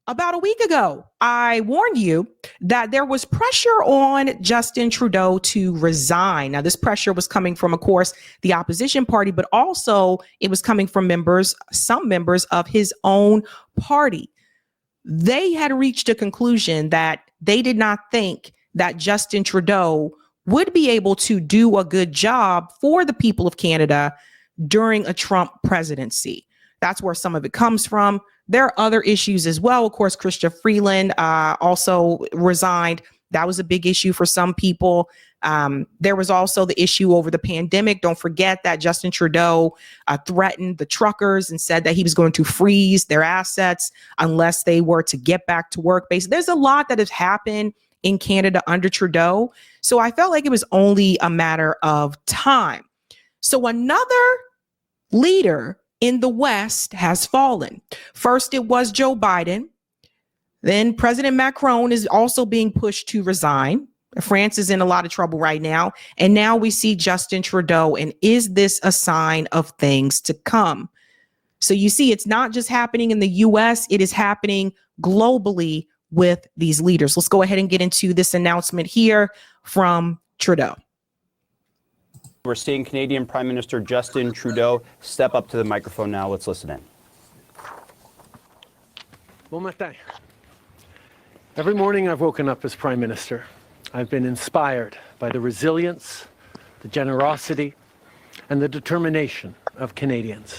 About a week ago, I warned you that there was pressure on Justin Trudeau to resign. Now, this pressure was coming from, of course, the opposition party, but also it was coming from some members of his own party. They had reached a conclusion that they did not think that Justin Trudeau would be able to do a good job for the people of Canada during a Trump presidency. That's where some of it comes from. There are other issues as well. Of course, Chrystia Freeland also resigned. That was a big issue for some people. There was also the issue over the pandemic. Don't forget that Justin Trudeau threatened the truckers and said that he was going to freeze their assets unless they were to get back to work. Basically, there's a lot that has happened in Canada under Trudeau. So I felt like it was only a matter of time. So another leader in the West has fallen. First, it was Joe Biden. Then President Macron is also being pushed to resign. France is in a lot of trouble right now. And now we see Justin Trudeau. And is this a sign of things to come? So you see, it's not just happening in the US, it is happening globally with these leaders. Let's go ahead and get into this announcement here from Trudeau. We're seeing Canadian Prime Minister Justin Trudeau step up to the microphone now. Let's listen in. Bon matin. Every morning I've woken up as Prime Minister. I've been inspired by the resilience, the generosity, and the determination of Canadians.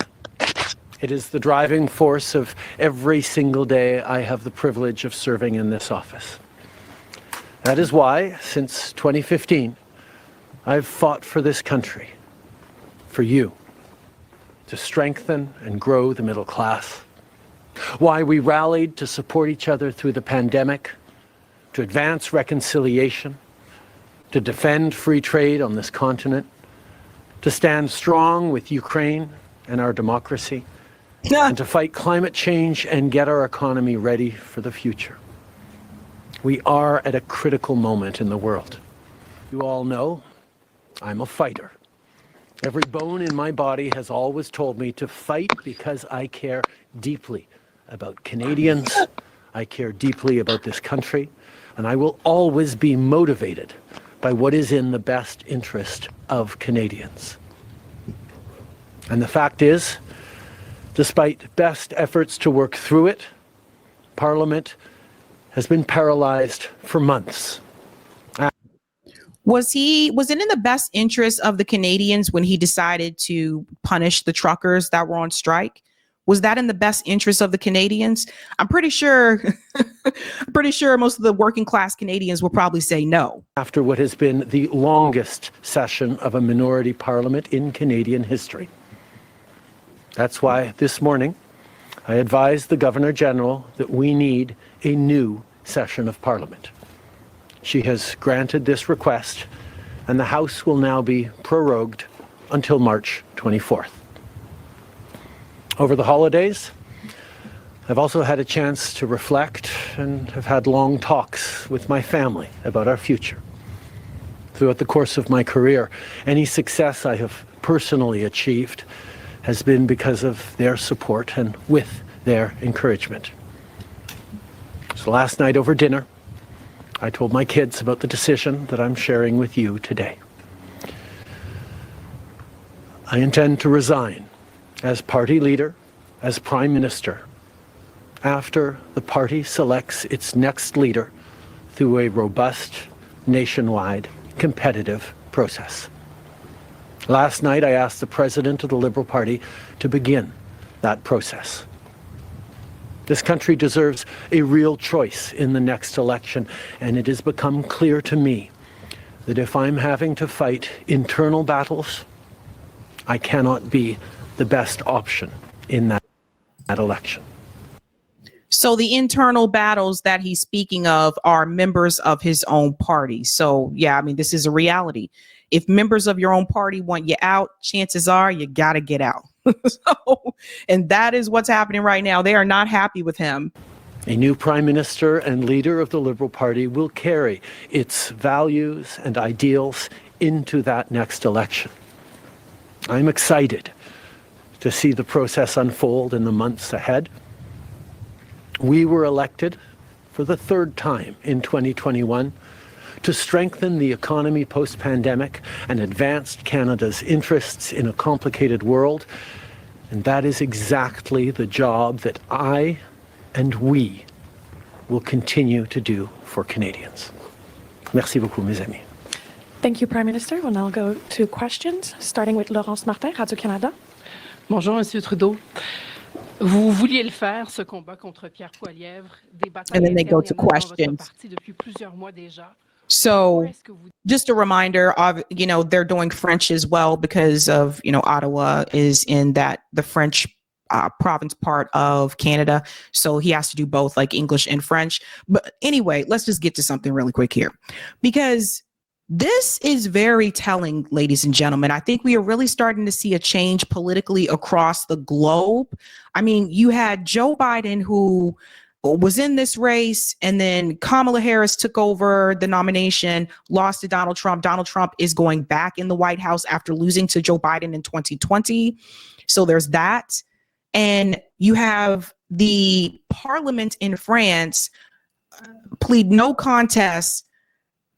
It is the driving force of every single day I have the privilege of serving in this office. That is why, since 2015, I've fought for this country, for you, to strengthen and grow the middle class. Why we rallied to support each other through the pandemic, to advance reconciliation, to defend free trade on this continent, to stand strong with Ukraine and our democracy, and to fight climate change and get our economy ready for the future. We are at a critical moment in the world. You all know I'm a fighter. Every bone in my body has always told me to fight because I care deeply about Canadians. I care deeply about this country, and I will always be motivated by what is in the best interest of Canadians. And the fact is, despite best efforts to work through it, Parliament has been paralyzed for months. Was it in the best interest of the Canadians when he decided to punish the truckers that were on strike? Was that in the best interest of the Canadians? I'm pretty sure most of the working class Canadians will probably say no. After what has been the longest session of a minority parliament in Canadian history. That's why this morning I advised the Governor General that we need a new session of Parliament. She has granted this request, and the House will now be prorogued until March 24th. Over the holidays, I've also had a chance to reflect and have had long talks with my family about our future. Throughout the course of my career, any success I have personally achieved has been because of their support and with their encouragement. So last night over dinner, I told my kids about the decision that I'm sharing with you today. I intend to resign as party leader, as Prime Minister, after the party selects its next leader through a robust, nationwide, competitive process. Last night, I asked the President of the Liberal Party to begin that process. This country deserves a real choice in the next election, and it has become clear to me that if I'm having to fight internal battles, I cannot be the best option in that election. So the internal battles that he's speaking of are members of his own party. So, yeah, I mean, this is a reality. If members of your own party want you out, chances are you got to get out. And that is what's happening right now. They are not happy with him. A new Prime Minister and leader of the Liberal Party will carry its values and ideals into that next election. I'm excited to see the process unfold in the months ahead. We were elected for the third time in 2021 to strengthen the economy post-pandemic and advance Canada's interests in a complicated world. And that is exactly the job that I and we will continue to do for Canadians. Merci beaucoup, mes amis. Thank you, Prime Minister. We'll now go to questions, starting with Laurence Martin, Radio-Canada. Bonjour, Monsieur Trudeau. Vous vouliez le faire, ce combat contre Pierre Poilievre, des batailles And then they go to internes dans votre questions. parti depuis plusieurs mois déjà. So just a reminder of, they're doing French as well because of, Ottawa is in the French province part of Canada. So he has to do both, like English and French. But anyway, let's just get to something really quick here, because this is very telling, ladies and gentlemen. I think we are really starting to see a change politically across the globe. I mean, you had Joe Biden, who was in this race, and then Kamala Harris took over the nomination, lost to Donald Trump. Donald Trump is going back in the White House after losing to Joe Biden in 2020. So there's that. And you have the parliament in France plead no contest,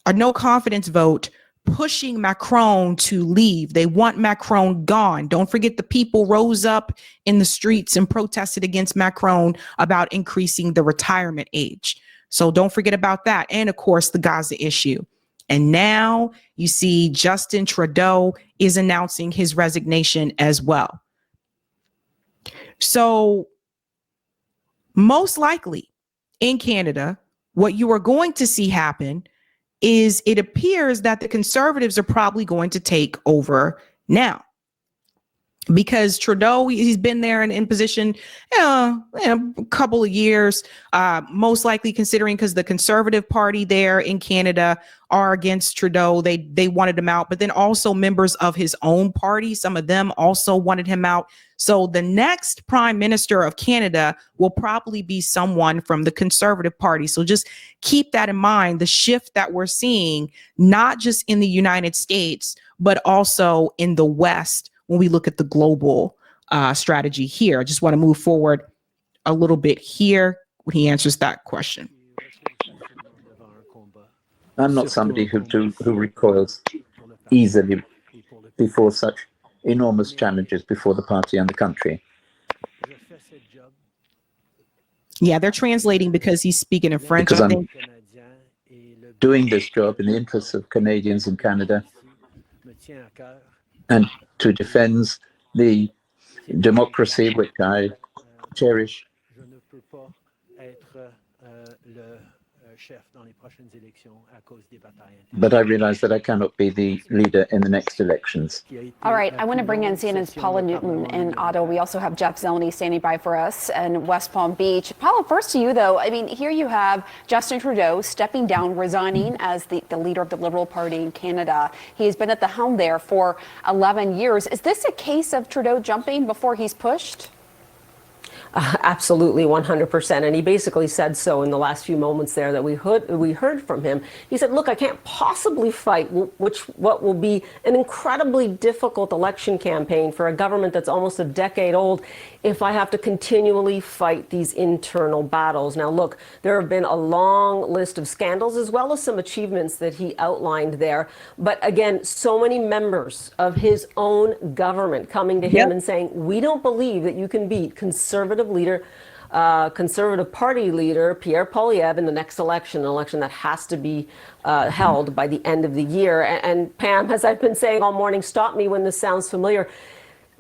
a no confidence vote, pushing Macron to leave. They want Macron gone. Don't forget, the people rose up in the streets and protested against Macron about increasing the retirement age. So don't forget about that. And of course, the Gaza issue. And now you see Justin Trudeau is announcing his resignation as well. So most likely in Canada, what you are going to see happen is it appears that the Conservatives are probably going to take over now, because Trudeau, he's been there in position a couple of years, most likely considering, because the Conservative Party there in Canada are against Trudeau. They wanted him out, but then also members of his own party, some of them also wanted him out. So the next Prime Minister of Canada will probably be someone from the Conservative Party. So just keep that in mind, the shift that we're seeing, not just in the United States, but also in the West when we look at the global strategy here. I just want to move forward a little bit here when he answers that question. I'm not somebody who recoils easily before such enormous challenges before the party and the country. Yeah, they're translating because he's speaking in French. Because I'm doing this job in the interests of Canadians in Canada and to defend the democracy which I cherish. But I realize that I cannot be the leader in the next elections. All right, I want to bring in CNN's Paula Newton in Ottawa. We also have Jeff Zeleny standing by for us in West Palm Beach. Paula, first to you, though. I mean, here you have Justin Trudeau stepping down, resigning as the leader of the Liberal Party in Canada. He's been at the helm there for 11 years. Is this a case of Trudeau jumping before he's pushed? Absolutely, 100%. And he basically said so in the last few moments there that we heard from him. He said, look, I can't possibly fight what will be an incredibly difficult election campaign for a government that's almost a decade old if I have to continually fight these internal battles. Now, look, there have been a long list of scandals as well as some achievements that he outlined there. But again, so many members of his own government coming to him and saying, we don't believe that you can beat Conservative Party leader Pierre Poilievre in the next election, an election that has to be held by the end of the year. And Pam, as I've been saying all morning, stop me when this sounds familiar.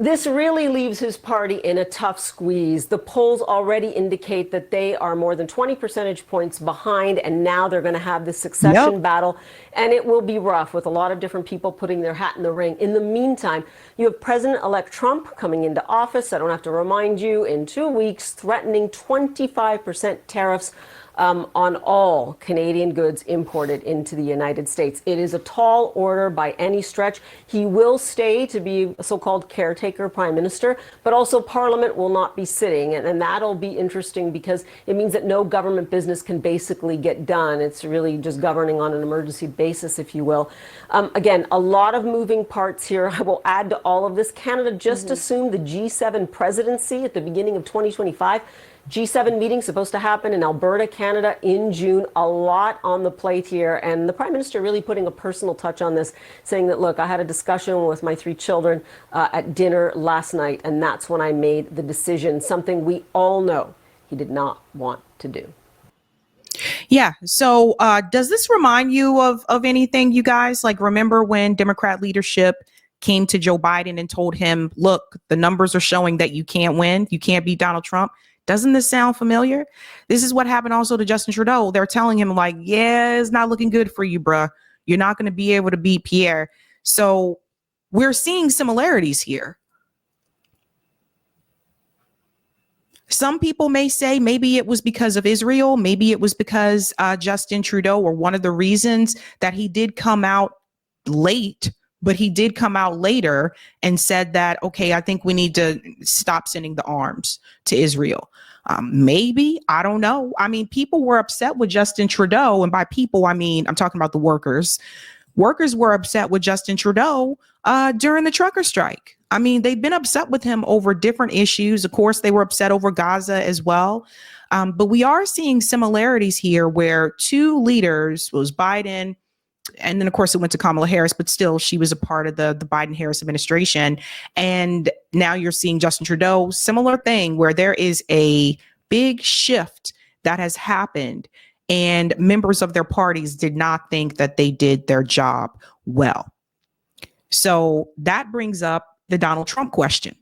This really leaves his party in a tough squeeze. The polls already indicate that they are more than 20 percentage points behind, and now they're going to have this succession battle, and it will be rough with a lot of different people putting their hat in the ring. In the meantime, you have President-elect Trump coming into office, I don't have to remind you, in 2 weeks, threatening 25% tariffs on all Canadian goods imported into the United States. It is a tall order by any stretch. He will stay to be a so-called caretaker prime minister, but also Parliament will not be sitting. And that'll be interesting because it means that no government business can basically get done. It's really just governing on an emergency basis, if you will. Again, a lot of moving parts here. I will add to all of this. Canada just assumed the G7 presidency at the beginning of 2025. G7 meeting supposed to happen in Alberta, Canada in June. A lot on the plate here. And the Prime Minister really putting a personal touch on this, saying that, look, I had a discussion with my 3 children at dinner last night, and that's when I made the decision, something we all know he did not want to do. Yeah. So does this remind you of anything, you guys? Like, remember when Democrat leadership came to Joe Biden and told him, look, the numbers are showing that you can't win. You can't beat Donald Trump. Doesn't this sound familiar? This is what happened also to Justin Trudeau. They're telling him, like, yeah, it's not looking good for you, bruh. You're not going to be able to beat Pierre. So we're seeing similarities here. Some people may say maybe it was because of Israel. Maybe it was because Justin Trudeau, or one of the reasons that he did come out late, but he did come out later and said that, okay, I think we need to stop sending the arms to Israel. Maybe, I don't know. I mean, people were upset with Justin Trudeau. And by people, I mean, I'm talking about the workers. Workers were upset with Justin Trudeau during the trucker strike. I mean, they've been upset with him over different issues. Of course, they were upset over Gaza as well. But we are seeing similarities here where 2 leaders, was Biden, and then, of course, it went to Kamala Harris, but still, she was a part of the Biden-Harris administration. And now you're seeing Justin Trudeau, similar thing, where there is a big shift that has happened, and members of their parties did not think that they did their job well. So that brings up the Donald Trump question,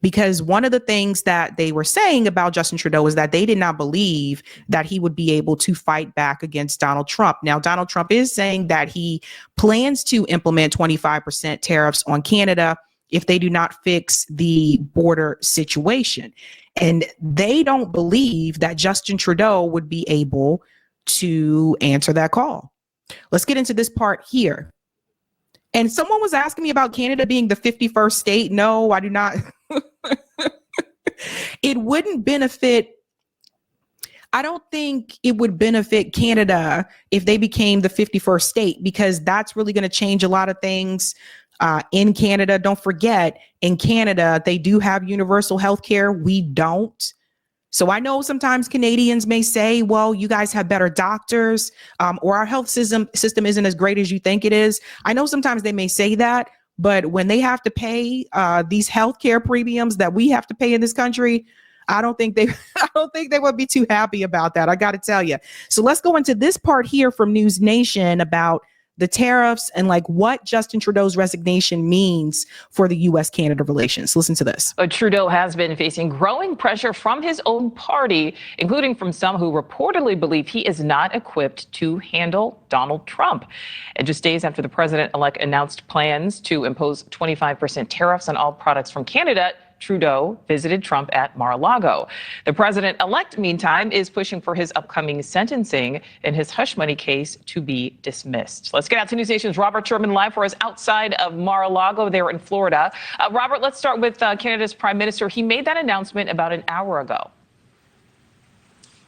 because one of the things that they were saying about Justin Trudeau is that they did not believe that he would be able to fight back against Donald Trump. Now, Donald Trump is saying that he plans to implement 25% tariffs on Canada if they do not fix the border situation. And they don't believe that Justin Trudeau would be able to answer that call. Let's get into this part here. And someone was asking me about Canada being the 51st state. No, I do not. It wouldn't benefit. I don't think it would benefit Canada if they became the 51st state, because that's really going to change a lot of things in Canada. Don't forget, in Canada, they do have universal health care. We don't. So I know sometimes Canadians may say, well, you guys have better doctors, or our health system isn't as great as you think it is. I know sometimes they may say that, but when they have to pay these healthcare premiums that we have to pay in this country, I don't think they would be too happy about that. I got to tell you. So let's go into this part here from News Nation about the tariffs and like what Justin Trudeau's resignation means for the U.S.-Canada relations. Listen to this. Trudeau has been facing growing pressure from his own party, including from some who reportedly believe he is not equipped to handle Donald Trump. And just days after the president-elect announced plans to impose 25% tariffs on all products from Canada, Trudeau visited Trump at Mar-a-Lago. The president-elect, meantime, is pushing for his upcoming sentencing in his hush money case to be dismissed. Let's get out to News Nation's Robert Sherman live for us outside of Mar-a-Lago there in Florida. Robert, let's start with Canada's Prime Minister. He made that announcement about an hour ago.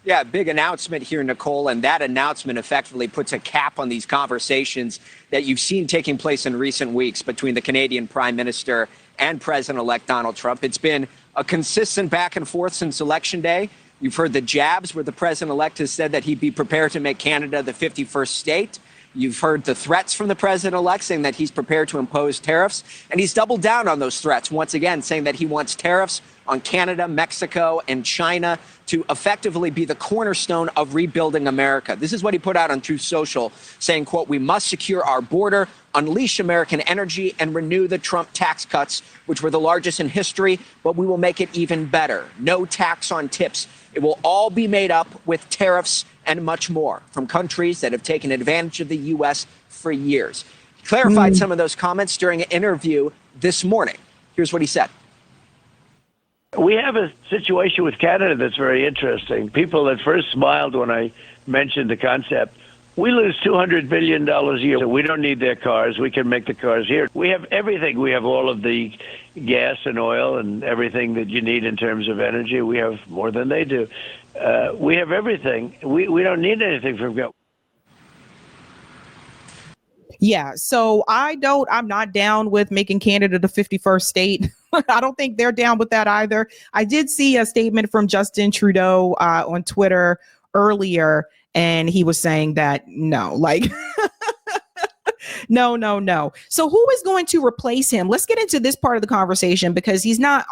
Yeah, big announcement here, Nicole, and that announcement effectively puts a cap on these conversations that you've seen taking place in recent weeks between the Canadian Prime Minister and President-elect Donald Trump. It's been a consistent back and forth since Election Day. You've heard the jabs where the president-elect has said that he'd be prepared to make Canada the 51st state. You've heard the threats from the president-elect saying that he's prepared to impose tariffs, and he's doubled down on those threats once again, saying that he wants tariffs on Canada, Mexico, and China to effectively be the cornerstone of rebuilding America. This is what he put out on Truth Social, saying, quote, "We must secure our border, unleash American energy, and renew the Trump tax cuts, which were the largest in history, but we will make it even better. No tax on tips. It will all be made up with tariffs and much more from countries that have taken advantage of the U.S. for years." He clarified some of those comments during an interview this morning. Here's what he said. We have a situation with Canada that's very interesting. People at first smiled when I mentioned the concept. We lose $200 billion a year. So we don't need their cars. We can make the cars here. We have everything. We have all of the gas and oil and everything that you need in terms of energy. We have more than they do. We have everything. We don't need anything from government. Yeah, so I'm not down with making Canada the 51st state. I don't think they're down with that either. I did see a statement from Justin Trudeau on Twitter earlier, and he was saying that no, like, no. So who is going to replace him? Let's get into this part of the conversation because he's not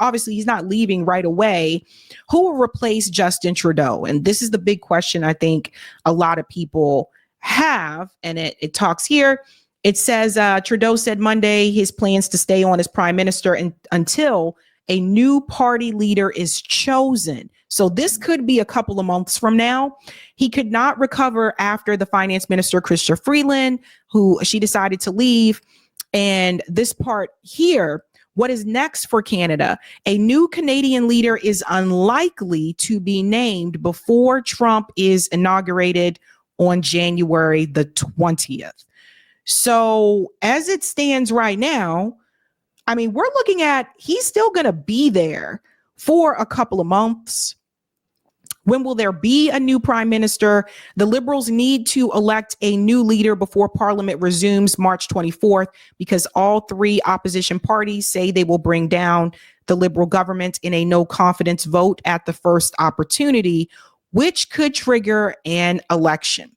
leaving right away. Who will replace Justin Trudeau? And this is the big question I think a lot of people have. And it talks here. It says Trudeau said Monday his plans to stay on as prime minister until a new party leader is chosen. So this could be a couple of months from now. He could not recover after the finance minister, Chrystia Freeland, who she decided to leave. And this part here, what is next for Canada? A new Canadian leader is unlikely to be named before Trump is inaugurated on January the 20th. So as it stands right now, I mean, we're looking at he's still going to be there for a couple of months. When will there be a new prime minister? The Liberals need to elect a new leader before Parliament resumes March 24th because all three opposition parties say they will bring down the Liberal government in a no confidence vote at the first opportunity, which could trigger an election.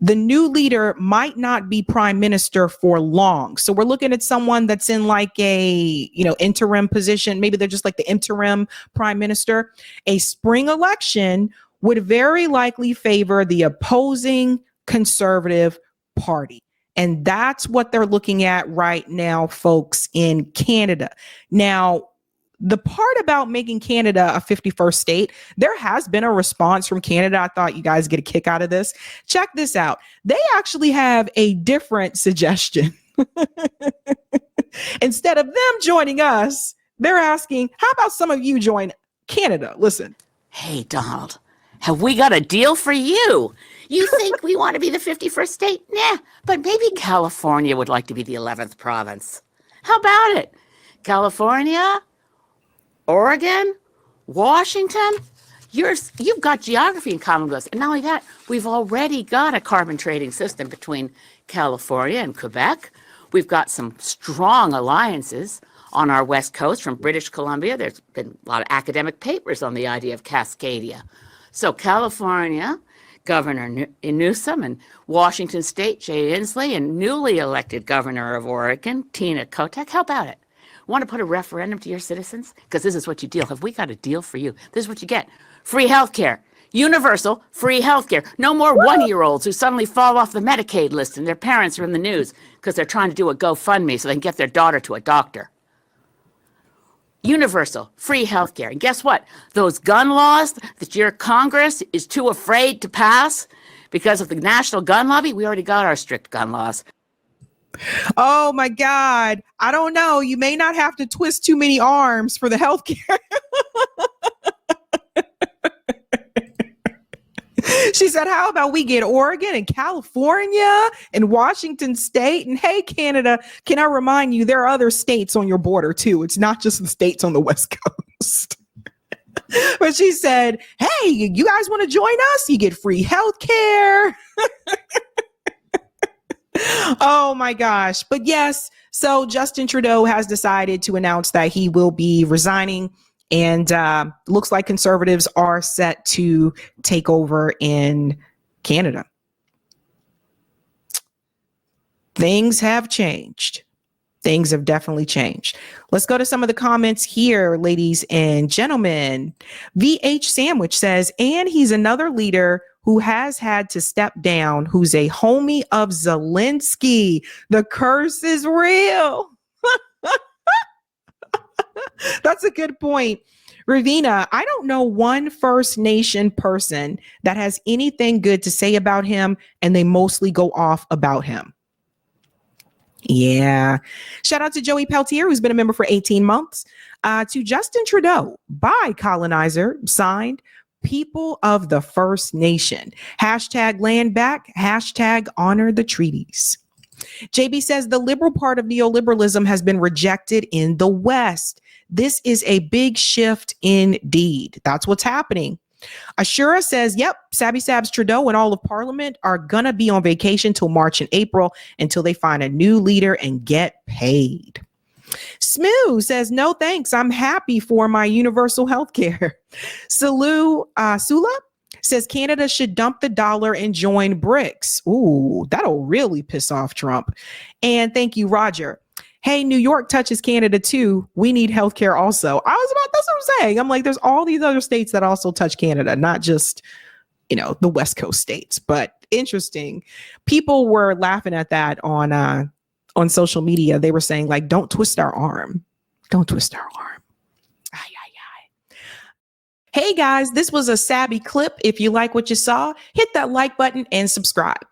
The new leader might not be prime minister for long. So we're looking at someone that's in like a, interim position. Maybe they're just like the interim prime minister. A spring election would very likely favor the opposing Conservative Party. And that's what they're looking at right now, folks, in Canada. Now, the part about making Canada a 51st state, there has been a response from Canada. I thought you guys get a kick out of this. Check this out. They actually have a different suggestion. Instead of them joining us, they're asking, how about some of you join Canada? Listen. Hey, Donald, have we got a deal for you? You think we want to be the 51st state? Nah, but maybe California would like to be the 11th province. How about it? California? Oregon, Washington, you've got geography in common with us. And not only that, we've already got a carbon trading system between California and Quebec. We've got some strong alliances on our west coast from British Columbia. There's been a lot of academic papers on the idea of Cascadia. So California, Governor Newsom, and Washington State, Jay Inslee, and newly elected Governor of Oregon, Tina Kotek. How about it? Want to put a referendum to your citizens? Because this is what you deal. Have we got a deal for you? This is what you get. Free health care. Universal free health care. No more one-year-olds who suddenly fall off the Medicaid list and their parents are in the news because they're trying to do a GoFundMe so they can get their daughter to a doctor. Universal free health care. And guess what? Those gun laws that your Congress is too afraid to pass because of the national gun lobby, we already got our strict gun laws. Oh my God. I don't know. You may not have to twist too many arms for the healthcare. She said, how about we get Oregon and California and Washington State? And hey, Canada, can I remind you, there are other states on your border too. It's not just the states on the West Coast. But she said, hey, you guys want to join us? You get free healthcare. Oh my gosh. But yes, so Justin Trudeau has decided to announce that he will be resigning, and looks like Conservatives are set to take over in Canada. Things have changed. Things have definitely changed. Let's go to some of the comments here, ladies and gentlemen. VH Sandwich says, and he's another leader who has had to step down, who's a homie of Zelensky. The curse is real. That's a good point. Ravina, I don't know one First Nation person that has anything good to say about him, and they mostly go off about him. Yeah. Shout out to Joey Peltier, who's been a member for 18 months. To Justin Trudeau, by colonizer, signed People of the First Nation. Hashtag land back, hashtag honor the treaties. JB says the liberal part of neoliberalism has been rejected in the West. This is a big shift indeed. That's what's happening. Ashura says, yep, Sabby Sabs Trudeau and all of Parliament are going to be on vacation till March and April until they find a new leader and get paid. Smoo says, no thanks. I'm happy for my universal health care. Sula says Canada should dump the dollar and join BRICS. Ooh, that'll really piss off Trump. And thank you, Roger. Hey, New York touches Canada too. We need healthcare also. That's what I'm saying. I'm like, there's all these other states that also touch Canada, not just, the West Coast states. But interesting. People were laughing at that on social media. They were saying, like, don't twist our arm. Don't twist our arm. Hey guys, this was a Sabby clip. If you like what you saw, hit that like button and subscribe.